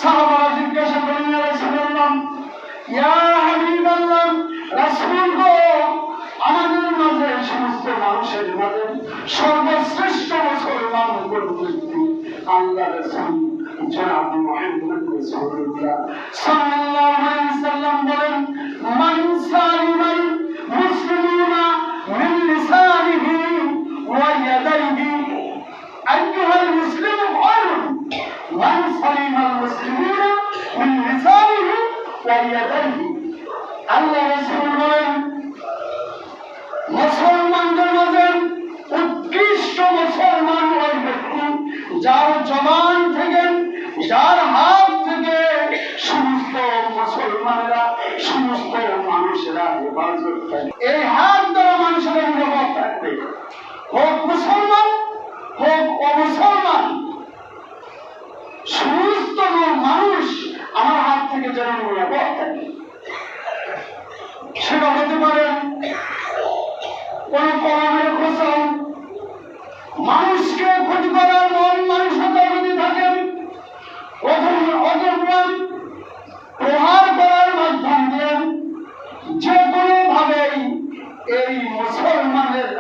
সাহাবারা জিজ্ঞাসা করলেন, ইয়া রাসূলুল্লাহ, ইয়া হাবিবাল্লাহ, রাসূল গো, আমাদের মাঝে সমস্ত মানুষের মাঝে সর্বশ্রেষ্ঠ মুসলমান ব্যক্তি আল্লাহ রাসূল জনাব মুহাম্মদ রাসূলুল্লাহ সাল্লাল্লাহু আলাইহি ওয়াসাল্লাম বলেন, মান সালিমাল মুসলিমুনা মিন লিসানিহি ওয়া ইয়াদাইহি আইয়ুহাল মুসলিমু খায়রুন মান সালিমাল মুসলিমুনা মিন লিসানিহি ওয়া ইয়াদাইহি। আল্লাহ রাসূল বলেন, মুসলমানদের মাঝে উৎকৃষ্ট মুসলমান ওই ব্যক্তি যার জবান থেকে, যার হাত থেকে সমস্ত মুসলমানেরা, সমস্ত মানুষেরা হেফাজত করে। এই হাত দ্বারা মানুষেরা নিরাপদ থাকবে, হোক মুসলমান হোক অমুসলমান, সমস্ত মানুষ আমার হাত থেকে যেন নিরাপদ থাকে। সেটা হতে পারে কোন কলমের কসম, মানুষকে ক্ষতি করার মন মানুষতা যদি থাকেন, অথবা প্রহার করার মাধ্যম দিয়ে যে কোনো ভাবেই এই মুসলমানের